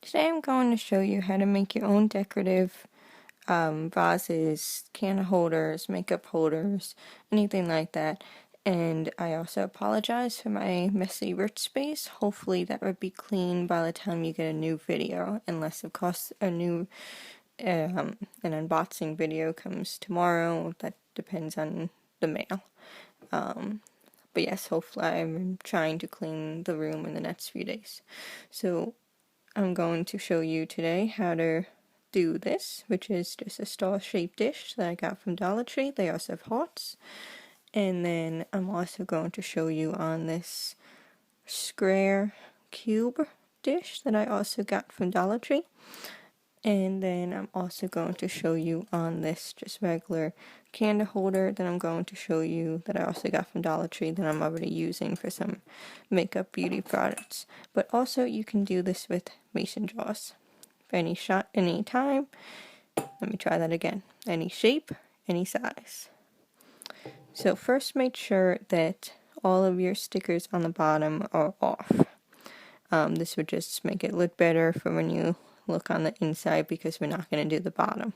Today I'm going to show you how to make your own decorative vases, can holders, makeup holders, anything like that. And I also apologize for my messy workspace. Hopefully that would be clean by the time you get a new video, unless of course a new an unboxing video comes tomorrow. That depends on the mail. But yes, hopefully I'm trying to clean the room in the next few days. So I'm going to show you today how to do this, which is just a star-shaped dish that I got from Dollar Tree. They also have hearts. And then I'm also going to show you on this square cube dish that I also got from Dollar Tree. And then I'm also going to show you on this just regular candle holder that I'm going to show you that I also got from Dollar Tree that I'm already using for some makeup beauty products. But also you can do this with mason jars. For any shot, any time. Let me try that again. Any shape, any size. So first make sure that all of your stickers on the bottom are off. This would just make it look better for when you look on the inside because we're not going to do the bottom.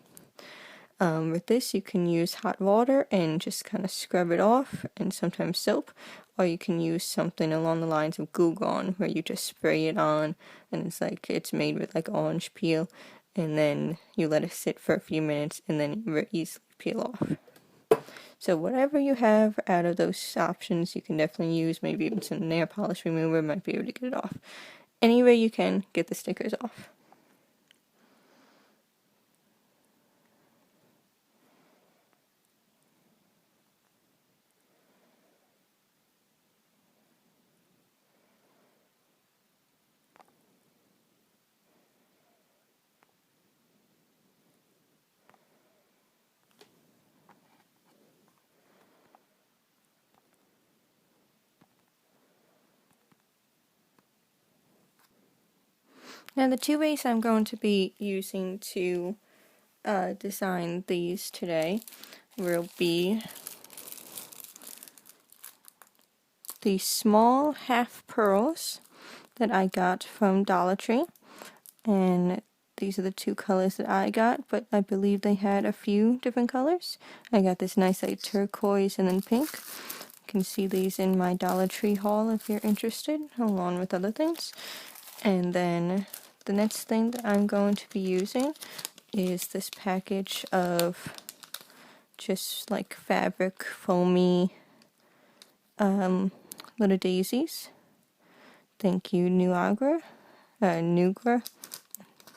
With this you can use hot water and just kind of scrub it off, and sometimes soap, or you can use something along the lines of Glue Gun where you just spray it on and it's made with like orange peel, and then you let it sit for a few minutes and then it easily peel off. So whatever you have out of those options you can definitely use. Maybe even some nail polish remover might be able to get it off. Any way you can get the stickers off. Now the two ways I'm going to be using to design these today will be the small half pearls that I got from Dollar Tree, and these are the two colors that I got, but I believe they had a few different colors. I got this nice like turquoise and then pink. You can see these in my Dollar Tree haul if you're interested, along with other things. And then the next thing that I'm going to be using is this package of just like fabric foamy little daisies. Thank you, Nugra.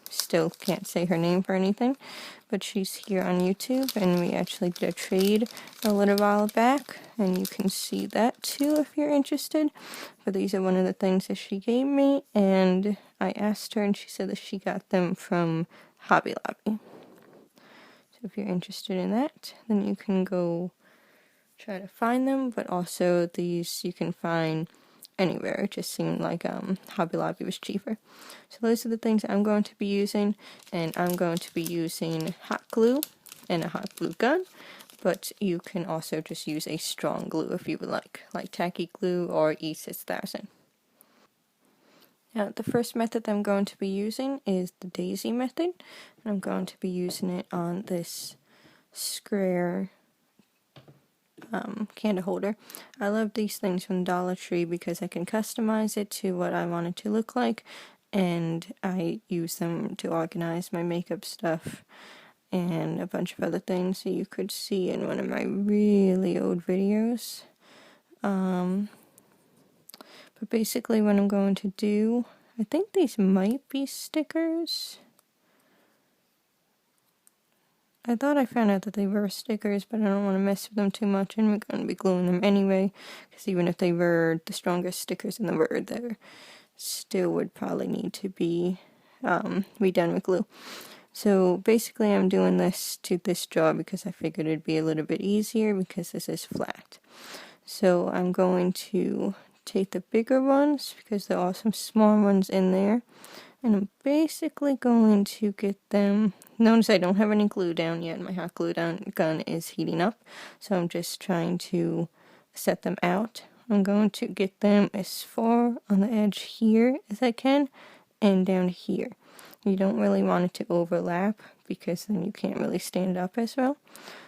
Still can't say her name for anything, but she's here on YouTube, and we actually did a trade a little while back, and you can see that too if you're interested. But these are one of the things that she gave me, and I asked her and she said that she got them from Hobby Lobby. So if you're interested in that, then you can go try to find them, but also these you can find anywhere. It just seemed like Hobby Lobby was cheaper. So those are the things I'm going to be using, and I'm going to be using hot glue and a hot glue gun, but you can also just use a strong glue if you would like tacky glue or E6000. Now the first method that I'm going to be using is the daisy method, and I'm going to be using it on this square candle holder. I love these things from Dollar Tree because I can customize it to what I want it to look like, and I use them to organize my makeup stuff and a bunch of other things that you could see in one of my really old videos. But basically what I'm going to do, I think these might be stickers. I thought I found out that they were stickers, but I don't want to mess with them too much, and we're going to be gluing them anyway, because even if they were the strongest stickers in the world, they still would probably need to be redone with glue. So basically I'm doing this to this jar because I figured it'd be a little bit easier because this is flat. So I'm going to take the bigger ones because there are some small ones in there, and I'm basically going to get them. Notice I don't have any glue down yet. My hot glue gun is heating up, so I'm just trying to set them out. I'm going to get them as far on the edge here as I can, and down here. You don't really want it to overlap because then you can't really stand up as well.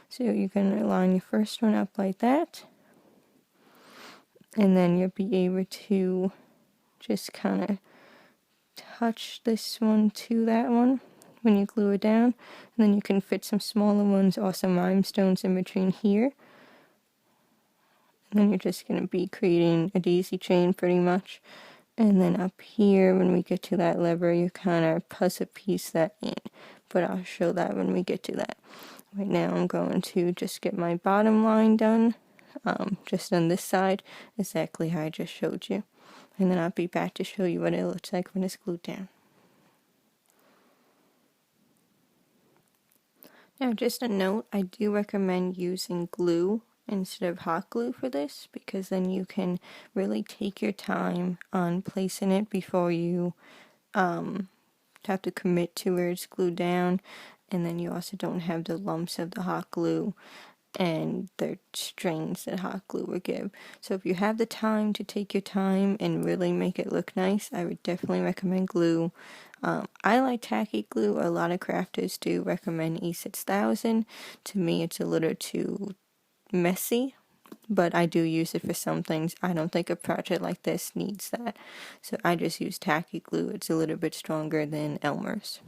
So you're going to line your first one up like that. And then you'll be able to just kind of touch this one to that one when you glue it down. And then you can fit some smaller ones or some rhinestones in between here. And then you're just going to be creating a daisy chain pretty much. And then up here, when we get to that lever, you kind of puzzle piece that in. But I'll show that when we get to that. Right now I'm going to just get my bottom line done, just on this side, exactly how I just showed you. And then I'll be back to show you what it looks like when it's glued down. Now just a note, I do recommend using glue instead of hot glue for this, because then you can really take your time on placing it before you have to commit to where it's glued down, and then you also don't have the lumps of the hot glue and the strains that hot glue would give. So if you have the time to take your time and really make it look nice, I would definitely recommend glue. I like tacky glue. A lot of crafters do recommend E6000. To me, it's a little too messy, but I do use it for some things. I don't think a project like this needs that, so I just use tacky glue. It's a little bit stronger than Elmer's.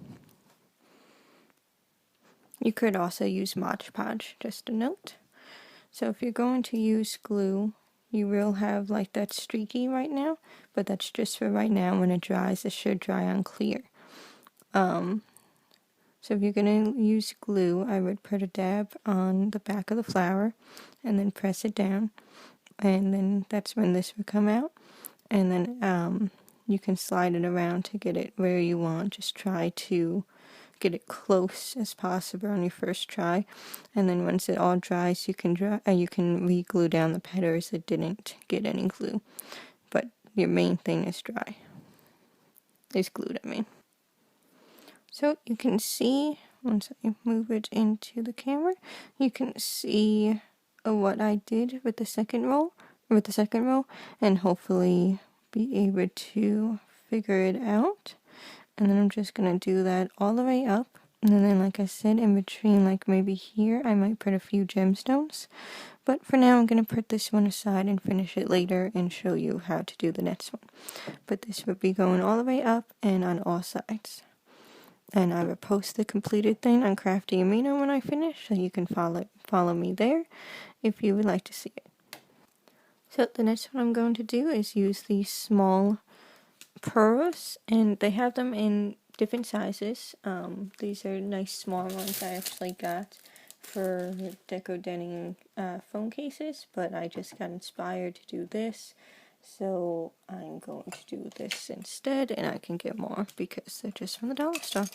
You could also use Mod Podge, just a note. So if you're going to use glue, you will have like that streaky right now, but that's just for right now. When it dries, it should dry on clear. So if you're going to use glue, I would put a dab on the back of the flower and then press it down, and then that's when this would come out. And then you can slide it around to get it where you want. Just try to get it close as possible on your first try, and then once it all dries, you can re-glue down the petals that didn't get any glue. But your main thing is glued, I mean. So you can see, once I move it into the camera, you can see what I did with the second row, and hopefully be able to figure it out. And then I'm just going to do that all the way up. And then, like I said, in between, like maybe here, I might put a few gemstones. But for now, I'm going to put this one aside and finish it later and show you how to do the next one. But this would be going all the way up and on all sides. And I will post the completed thing on Crafty Amino when I finish, so you can follow me there if you would like to see it. So the next one I'm going to do is use these small pearls, and they have them in different sizes. These are nice small ones I actually got for decorating phone cases, but I just got inspired to do this. So I'm going to do this instead, and I can get more because they're just from the dollar store.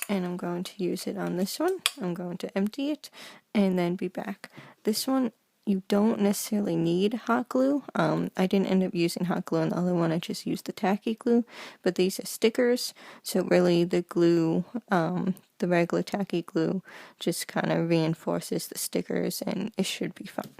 And I'm going to use it on this one. I'm going to empty it and then be back. This one, you don't necessarily need hot glue. I didn't end up using hot glue on the other one. I just used the tacky glue. But these are stickers, so really the glue, the regular tacky glue, just kind of reinforces the stickers, and it should be fine.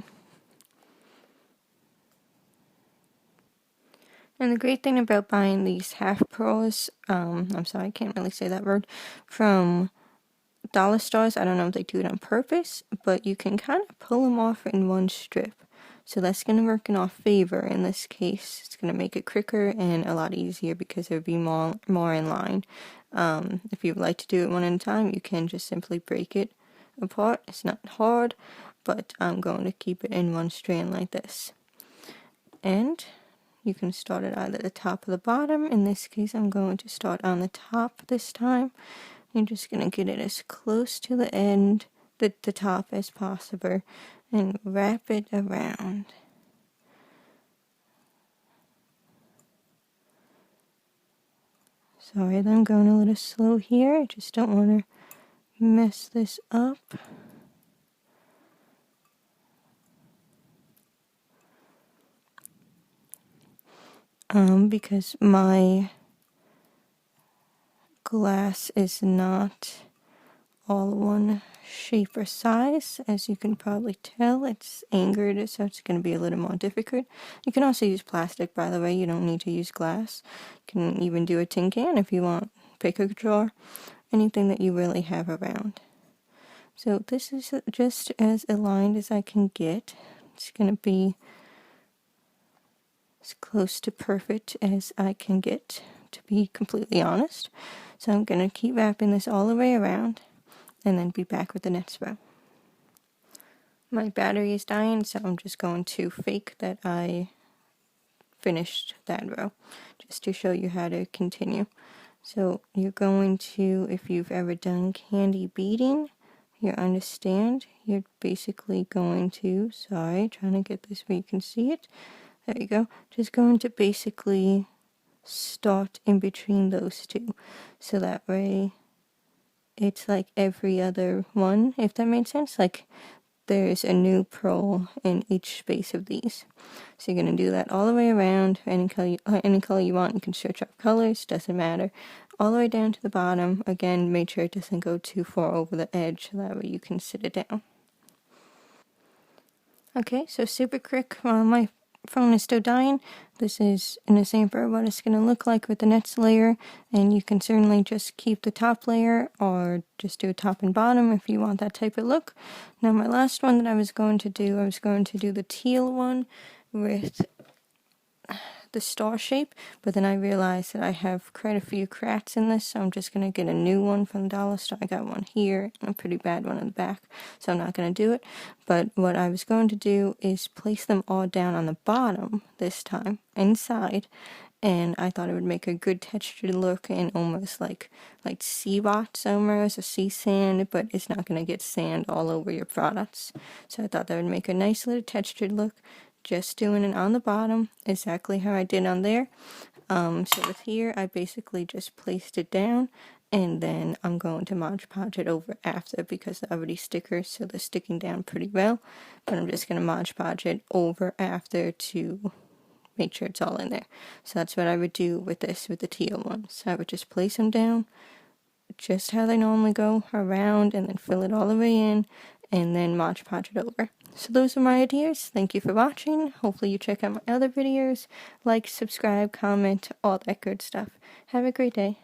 And the great thing about buying these half pearls, I'm sorry, I can't really say that word, from dollar stores, I don't know if they do it on purpose, but you can kind of pull them off in one strip. So that's going to work in our favor in this case. It's going to make it quicker and a lot easier because it would be more in line. If you would like to do it one at a time, you can just simply break it apart. It's not hard, but I'm going to keep it in one strand like this. And you can start it either at the top or the bottom. In this case, I'm going to start on the top this time. You're just going to get it as close to the end, the top as possible, and wrap it around. Sorry that I'm going a little slow here. I just don't want to mess this up. Because my glass is not all one shape or size. As you can probably tell, it's angered, so it's going to be a little more difficult. You can also use plastic, by the way. You don't need to use glass. You can even do a tin can if you want. Pick a drawer, anything that you really have around. So this is just as aligned as I can get. It's going to be as close to perfect as I can get, to be completely honest. So I'm going to keep wrapping this all the way around and then be back with the next row. My battery is dying, so I'm just going to fake that I finished that row, just to show you how to continue. So you're going to, if you've ever done candy beading, you understand, you're basically going to, sorry, trying to get this where you can see it. There you go. Just going to basically start in between those two. So that way it's like every other one, if that made sense. Like there's a new pearl in each space of these. So you're going to do that all the way around. Any color you want. You can switch up colors, doesn't matter. All the way down to the bottom. Again, make sure it doesn't go too far over the edge, so that way you can sit it down. Okay, so super quick. My phone is still dying. This is an example of what it's going to look like with the next layer, and you can certainly just keep the top layer or just do a top and bottom if you want that type of look. Now my last one that I was going to do the teal one with the star shape, but then I realized that I have quite a few cracks in this, so I'm just going to get a new one from the dollar store. I got one here and a pretty bad one in the back, so I'm not going to do it. But what I was going to do is place them all down on the bottom this time, inside, and I thought it would make a good textured look and almost like sea rocks almost, or sea sand, but it's not going to get sand all over your products. So I thought that would make a nice little textured look. Just doing it on the bottom, exactly how I did on there. So with here, I basically just placed it down, and then I'm going to Mod Podge it over after because they're already stickers, so they're sticking down pretty well. But I'm just going to Mod Podge it over after to make sure it's all in there. So that's what I would do with this, with the teal ones. I would just place them down, just how they normally go, around, and then fill it all the way in, and then Mod Podge it over. So those are my ideas. Thank you for watching. Hopefully you check out my other videos. Like, subscribe, comment, all that good stuff. Have a great day.